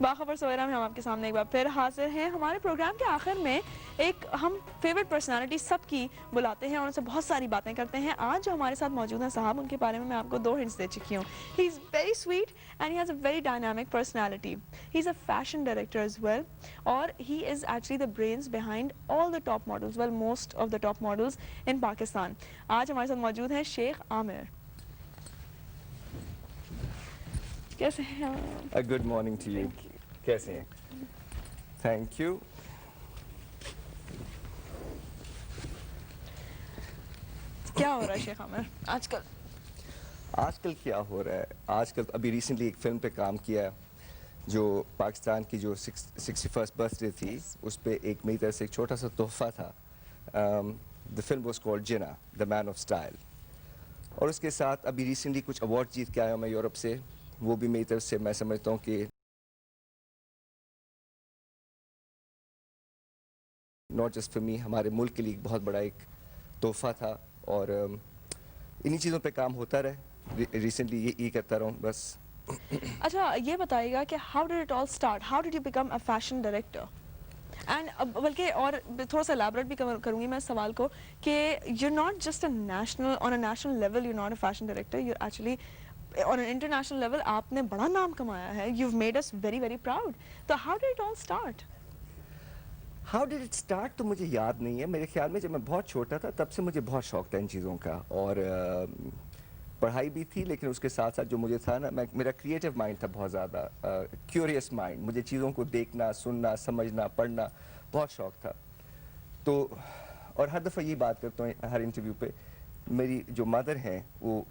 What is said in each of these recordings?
باخبر سویرا میں ہم آپ کے سامنے ایک بار پھر حاضر ہیں. ہمارے پروگرام کے آخر میں ایک ہم فیوریٹ پرسنالٹی سب کی بلاتے ہیں اور ان سے بہت ساری باتیں کرتے ہیں. آج جو ہمارے ساتھ موجود ہیں صاحب, ان کے بارے میں آپ کو 2 ہنٹس دے چکی ہوں. He is very sweet and he has a very dynamic personality. He is a fashion director as well, اور he is actually the brains behind all the top models, well most of the top models in Pakistan. آج ہمارے ساتھ موجود ہیں شیخ عامر. کیسے ہیں آپ؟ Good morning to you. کیسے ہیں؟ Thank you. کیا ہو رہا ہے شیخ عامر آج کل؟ آج کل کیا ہو رہا ہے؟ آج کل ابھی ریسنٹلی ایک فلم پہ کام کیا ہے جو پاکستان کی جو 61st برتھ ڈے تھی, اس پہ ایک میری طرف سے ایک چھوٹا سا تحفہ تھا. دا فلم واز کالڈ جنا, دا مین آف اسٹائل. اور اس کے ساتھ ابھی ریسنٹلی کچھ ایوارڈ جیت کے آیا ہوں میں یورپ سے. وہ بھی میری طرف سے میں سمجھتا ہوں کہ ناٹ جسٹ فار می, ہمارے ملک کے لیے ایک بہت بڑا ایک تحفہ تھا. اور انہی چیزوں پہ کام ہوتا رہے, ریسنٹلی یہ کرتا رہا ہوں بس. اچھا یہ بتائیے گا کہ how did it all start, how did you become a fashion director? And بلکہ اور تھوڑا سا الیبوریٹ بھی کروں گی میں اس سوال کو کہ you not just a national, on a national level you not a fashion director, you actually on an international level آپ نے بڑا نام کمایا ہے. You made us very very proud. تو how did it all start? How did it start تو مجھے یاد نہیں ہے. میرے خیال میں جب میں بہت چھوٹا تھا تب سے مجھے بہت شوق تھا ان چیزوں کا, اور پڑھائی بھی تھی, لیکن اس کے ساتھ ساتھ جو مجھے تھا نا, میرا کریٹیو مائنڈ تھا بہت زیادہ, کیوریس مائنڈ. مجھے چیزوں کو دیکھنا, سننا, سمجھنا, پڑھنا بہت شوق تھا. تو اور ہر دفعہ یہ بات کرتا ہوں ہر انٹرویو پہ, میری جو مدر ہیں وہ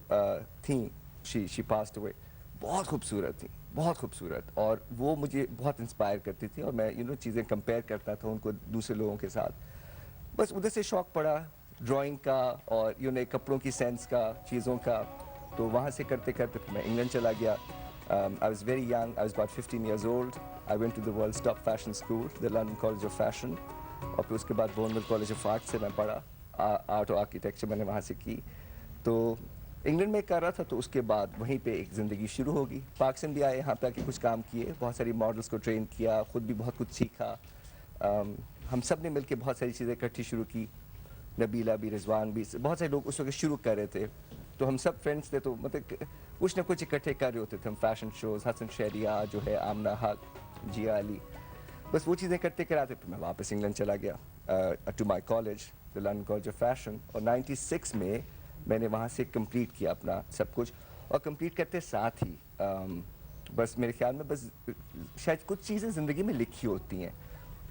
تھیں, شی پاسڈ اوے, بہت خوبصورت تھیں, بہت خوبصورت, اور وہ مجھے بہت انسپائر کرتی تھی. اور میں چیزیں کمپیئر کرتا تھا ان کو دوسرے لوگوں کے ساتھ. بس ادھر سے شوق پڑا ڈرائنگ کا اور کپڑوں کی سینس کا, چیزوں کا. تو وہاں سے کرتے کرتے پھر میں انگلینڈ چلا گیا. I was very young, I was about 15 years old. I went to the world's top fashion school, the London College of Fashion. اور پھر اس کے بعد بورنموتھ کالج آف آرٹ سے میں پڑھا, آرٹ اور آرکیٹیکچر میں نے وہاں سے کی. تو انگلینڈ میں کر رہا تھا, تو اس کے بعد وہیں پہ ایک زندگی شروع ہوگی. پاکستان بھی آئے, یہاں پہ آ کے کچھ کام کیے, بہت ساری ماڈلس کو ٹرین کیا, خود بھی بہت کچھ سیکھا. ہم سب نے مل کے بہت ساری چیزیں اکٹھی شروع کی. نبیلہ بھی, رضوان بھی, بہت سارے لوگ اس وقت شروع کر رہے تھے. تو ہم سب فرینڈس تھے, تو مطلب کچھ نہ کچھ اکٹھے کر رہے ہوتے تھے ہم. فیشن شوز, حسن شہریہ جو ہے, آمنہ حق, جیا علی, بس وہ چیزیں کرتے کراتے. پھر میں واپس انگلینڈ چلا گیا to my college, the London college of fashion. اور 96 میں میں نے وہاں سے کمپلیٹ کیا اپنا سب کچھ. اور کمپلیٹ کرتے ساتھ ہی بس میرے خیال میں بس شاید کچھ چیزیں زندگی میں لکھی ہوتی ہیں.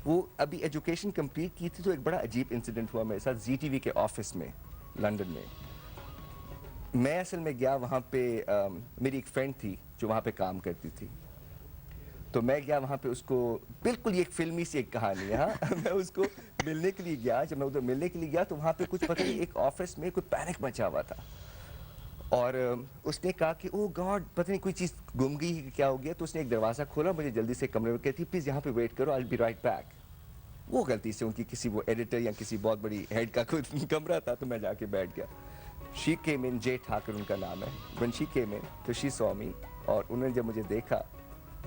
وہ ابھی ایجوکیشن کمپلیٹ کی تھی تو ایک بڑا عجیب انسیڈنٹ ہوا میرے ساتھ, زی ٹی وی کے آفس میں لندن میں. میں اصل میں گیا وہاں پہ, میری ایک فرینڈ تھی جو وہاں پہ کام کرتی تھی. تو میں گیا وہاں پہ, اس کو بالکل یہ ایک فلمی سی ایک کہانی ہے, ہاں. میں اس کو ملنے کے لیے گیا. جب میں ادھر ملنے کے لیے گیا تو وہاں پہ کچھ پتہ نہیں, ایک آفس میں کوئی پینک مچا ہوا تھا. اور اس نے کہا کہ او گاڈ, پتہ نہیں کوئی چیز گم گئی کہ کیا ہو گیا. تو اس نے ایک دروازہ کھولا, مجھے جلدی سے کمرے میں کہتی پلیز یہاں پہ ویٹ کرو, آئی ول بی رائٹ بیک. وہ غلطی سے ان کی کسی وہ ایڈیٹر یا کسی بہت بڑی ہیڈ کا کوئی کمرہ تھا, تو میں جا کے بیٹھ گیا. شی کیم ان, جے ٹھاکر ان کا نام ہے. when she came in تو she saw me, اور انہوں نے جب مجھے دیکھا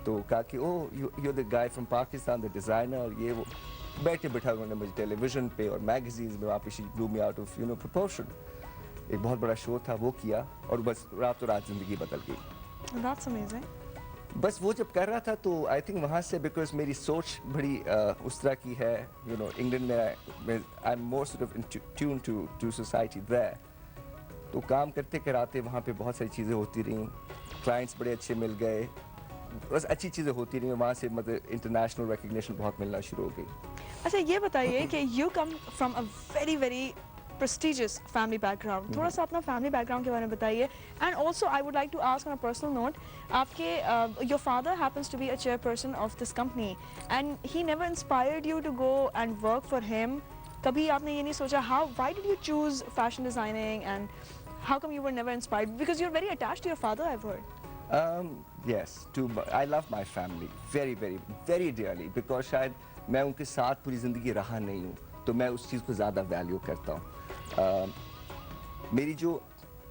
تو کہا کہ oh you the guy from Pakistan, the designer. اور یہ وہ بیٹھے بٹھا انہوں نے مجھے ٹیلی ویژن پہ اور میگزینز میں, وہاں پہ شی blew me out of proportion. ایک بہت بڑا شو تھا, وہ کیا, اور بس راتوں رات زندگی بدل گئی. That's amazing. بس وہ جب کر رہا تھا تو آئی تھنک وہاں سے, بیکاز میری سوچ بڑی اس طرح کی ہے, انگلینڈ میں I am more sort of in tune to society there. تو کام کرتے کراتے وہاں پہ بہت ساری چیزیں ہوتی رہیں, کلائنٹس بڑے اچھے مل گئے, بس اچھی چیزیں ہوتی رہیں. وہاں سے مطلب انٹرنیشنل ریکگنیشن بہت ملنا شروع ہو گئی. اچھا یہ بتائیے کہ you come from a very very prestigious family background. تھوڑا سا اپنا فیملی بیک گراؤنڈ کے بارے میں بتائیے. And also I would like to ask on a personal note, آپ کے your father happens to be a chairperson of this company, and he never inspired you to go and work for him. کبھی آپ نے یہ نہیں سوچا why did you choose fashion designing, and how come you were never inspired? Because you're very attached to your father, I've heard. Yes, I love my family very very very dearly, because شاید میں ان کے ساتھ پوری زندگی رہا نہیں ہوں, تو میں اس چیز کو زیادہ ویلیو کرتا ہوں. میری جو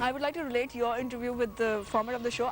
I would like to relate your interview with the format of the show.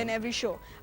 in every show.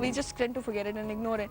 we just tend to forget it and ignore it.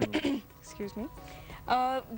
excuse me,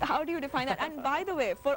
How do you define that? And by the way, for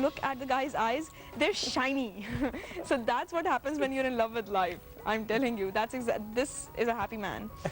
look at the guy's eyes, they're shiny. So that's what happens when you're in love with life. I'm telling you, this is a happy man.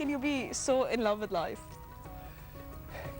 can you be so in love with life?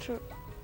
True.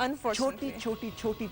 Unfortunately.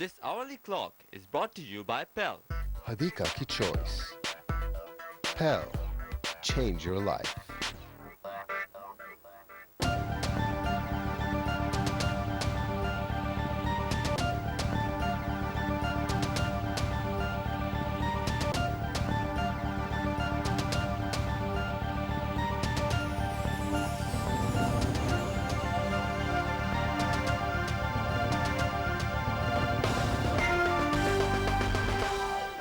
This hourly clock is brought to you by Pell. Hadika ki choice. Pell. Change your life.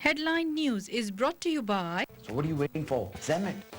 Headline News is brought to you by So what are you waiting for? Zemet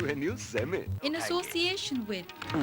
when you Zemet? in association with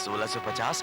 1650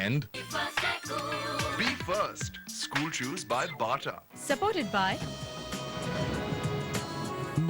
And Be First, school shoes by Bata. supported by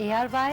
ARY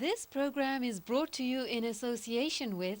This program is brought to you in association with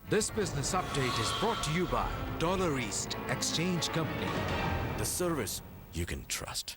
This business update is brought to you by Dollar East Exchange Company, the service you can trust.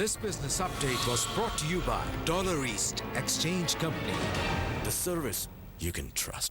This business update was brought to you by Dollar East Exchange Company, the service you can trust.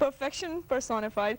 Perfection personified.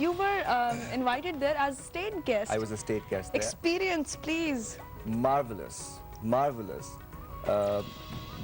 you were invited there as state guest. I was a state guest there. Experience, please. Marvelous.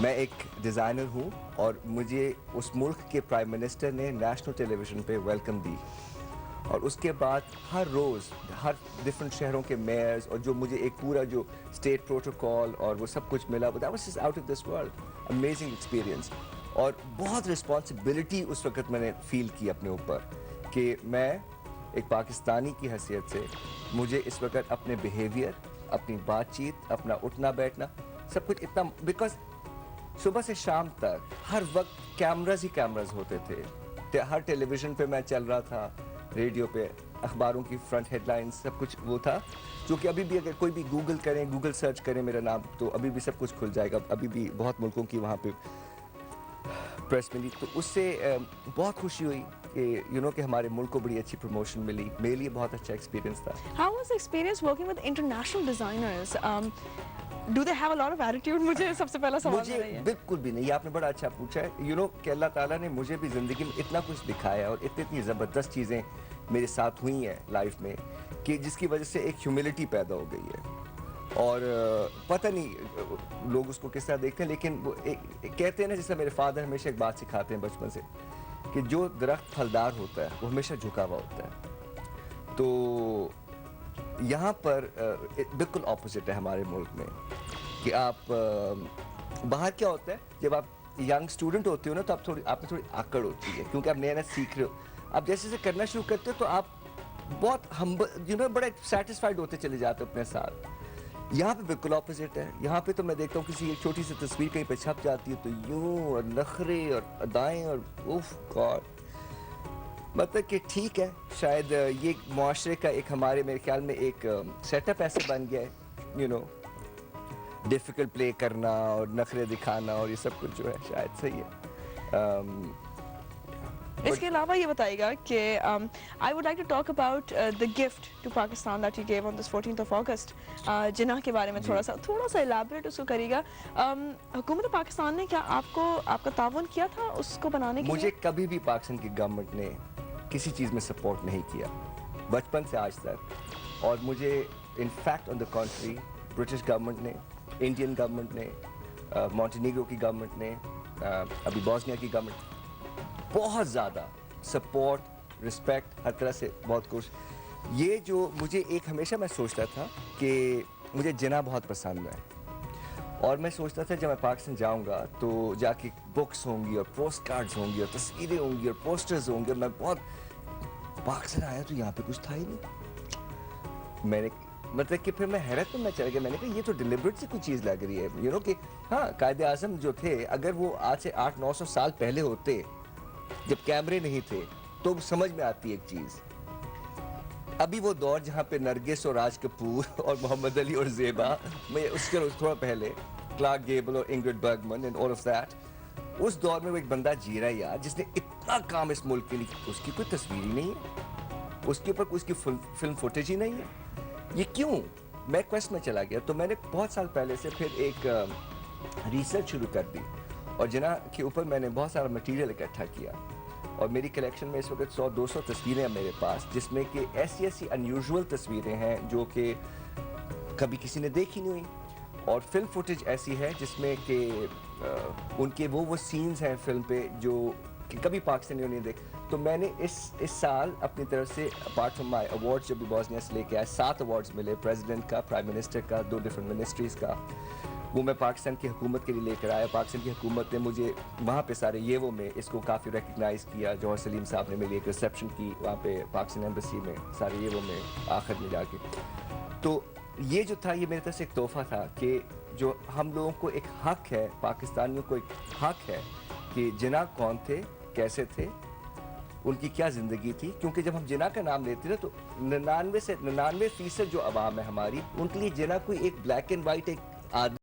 میں ایک designer ہوں اور مجھے اس ملک کے prime minister نے national ٹیلی vision پہ welcome دی اور اس کے بعد ہر روز ہر ڈفرینٹ شہروں کے میئرز اور جو مجھے ایک پورا جو اسٹیٹ پروٹوکول اور وہ سب کچھ ملا that was just out of this world amazing experience اور بہت رسپانسبلٹی اس وقت میں نے فیل کی اپنے اوپر کہ میں ایک پاکستانی کی حیثیت سے مجھے اس وقت اپنے بیہیویئر اپنی بات چیت اپنا اٹھنا بیٹھنا سب کچھ اتنا بیکاز صبح سے شام تک ہر وقت کیمراز ہی کیمراز ہوتے تھے ہر ٹیلی ویژن پہ میں چل رہا تھا ریڈیو پہ اخباروں کی فرنٹ ہیڈ لائنز سب کچھ وہ تھا جو کہ ابھی بھی اگر کوئی بھی گوگل سرچ کریں میرا نام تو ابھی بھی سب کچھ کھل جائے گا ابھی بھی بہت ملکوں کی وہاں پہ پریس ملی تو اس سے بہت خوشی ہوئی کہ کہ ہمارے ملک کو بڑی اچھی پروموشن ملی میرے لیے بہت اچھا ایکسپیرینس تھا. How was the experience working with international designers? Do they have a lot of attitude? مجھے سب سے پہلا سوال ہے یہ. بالکل بھی نہیں, یہ آپ نے بڑا اچھا پوچھا ہے. کہ اللہ تعالیٰ نے مجھے بھی زندگی میں اتنا کچھ دکھایا اور اتنی زبردست چیزیں میرے ساتھ ہوئی ہیں لائف میں کہ جس کی وجہ سے ایک ہیوملٹی پیدا ہو گئی ہے. اور پتہ نہیں لوگ اس کو کس طرح دیکھتے ہیں لیکن وہ کہتے ہیں نا جیسے میرے فادر ہمیشہ ایک بات سکھاتے ہیں بچپن سے کہ جو درخت پھلدار ہوتا ہے وہ ہمیشہ جھکا ہوا ہوتا ہے. تو یہاں پر بالکل اپوزٹ ہے ہمارے ملک میں کہ آپ باہر کیا ہوتا ہے جب آپ ینگ اسٹوڈنٹ ہوتے ہو نا تو آپ میں تھوڑی آکڑ ہوتی ہے کیونکہ آپ نیا نیا سیکھ رہے ہو. آپ جیسے جیسے کرنا شروع کرتے ہو تو آپ بہت بڑے سیٹسفائڈ ہوتے چلے جاتے ہو اپنے ساتھ. یہاں پہ بالکل اپوزٹ ہے. یہاں پہ تو میں دیکھتا ہوں کسی ایک چھوٹی سی تصویر کہیں پہ چھپ جاتی ہے تو یوں اور نخرے اور ادائیں اور اوف گاڈ. مطلب کہ ٹھیک ہے شاید یہ معاشرے کا ایک ہمارے میرے خیال میں ایک سیٹ اپ ایسے بن گیا ہے ڈیفیکلٹ پلے کرنا اور نخرے دکھانا اور یہ سب کچھ جو ہے شاید صحیح ہے. اس کے علاوہ یہ بتائیے گا کہ I would like to talk about the gift to Pakistan that you gave on this 14th of August. جناح کے بارے میں تھوڑا سا ایلیبریٹ اس کو کریے گا. حکومت پاکستان نے کیا آپ کا تعاون کیا تھا اس کو بنانے کے لیے؟ مجھے کبھی بھی پاکستان کی گورنمنٹ نے کسی چیز میں سپورٹ نہیں کیا بچپن سے آج تک. اور مجھے in fact on the country British government نے, انڈین گورنمنٹ نے, مونٹینیگرو کی گورنمنٹ نے, ابھی بوسنیا کی گورنمنٹ بہت زیادہ سپورٹ رسپیکٹ ہر طرح سے بہت کچھ. یہ جو مجھے ایک ہمیشہ میں سوچتا تھا کہ مجھے جناح بہت پسند ہے اور میں سوچتا تھا جب میں پاکستان جاؤں گا تو جا کے بکس ہوں گی اور پوسٹ کارڈز ہوں گی اور تصویریں ہوں گی اور پوسٹرز ہوں گے اور میں بہت پاکستان آیا تو یہاں پہ کچھ تھا ہی نہیں. میں نے مطلب کہ پھر میں حیرت میں چلا گیا. میں نے کہا یہ تو ڈیلیبریٹ سے کوئی چیز لگ رہی ہے کہ ہاں قائد اعظم جو تھے اگر وہ آج سے 800-900 سال پہلے ہوتے جب کیمرے نہیں تھے تو سمجھ میں آتی ایک چیز. ابھی وہ دور جہاں پہ نرگس اور راج کپور اور محمد علی اور زیبا میں اس کے تھوڑا پہلے کلارک گیبل اور Ingrid Bergman and all of that, اس دور میں وہ ایک بندہ جی رہا ہے یار جس نے اتنا کام اس ملک کے لیے, اس کی کوئی تصویر ہی نہیں ہے, اس کے اوپر اس کی فلم فوٹیج ہی نہیں ہے. یہ کیوں؟ میں کویسٹ میں چلا گیا تو میں نے بہت سال پہلے سے پھر ایک ریسرچ شروع کر دی اور جناح کے اوپر میں نے بہت سارا مٹیریل اکٹھا کیا اور میری کلیکشن میں اس وقت 100-200 تصویریں ہیں میرے پاس جس میں کہ ایسی انیوژول تصویریں ہیں جو کہ کبھی کسی نے دیکھی نہیں ہوئی اور فلم فوٹیج ایسی ہے جس میں کہ ان کے وہ سینز ہیں فلم پہ جو کہ کبھی پاکستانیوں نے دیکھ. تو میں نے اس سال اپنی طرف سے اپارٹ فرام مائی ایوارڈز جو بھی بوسنیا سے لے کے آئے 7 ایوارڈز ملے, پریزیڈنٹ کا, پرائم منسٹر کا, 2 ڈفرینٹ منسٹریز کا, وہ میں پاکستان کی حکومت کے لیے لے کر آیا. پاکستان کی حکومت نے مجھے وہاں پہ سارے یوو میں اس کو کافی ریکگنائز کیا. جوہر سلیم صاحب نے میری ایک ریسیپشن کی وہاں پہ پاکستان ایمبیسی میں سارے یوو میں آخر میں جا کے. تو یہ جو تھا یہ میری طرف سے ایک تحفہ تھا کہ جو ہم لوگوں کو ایک حق ہے, پاکستانیوں کو ایک حق ہے کہ جناح کون تھے, کیسے تھے, ان کی کیا زندگی تھی. کیونکہ جب ہم جناح کا نام لیتے ہیں تو 99% جو عوام ہے ہماری ان کے لیے جناح کوئی ایک بلیک اینڈ وائٹ ایک آدمی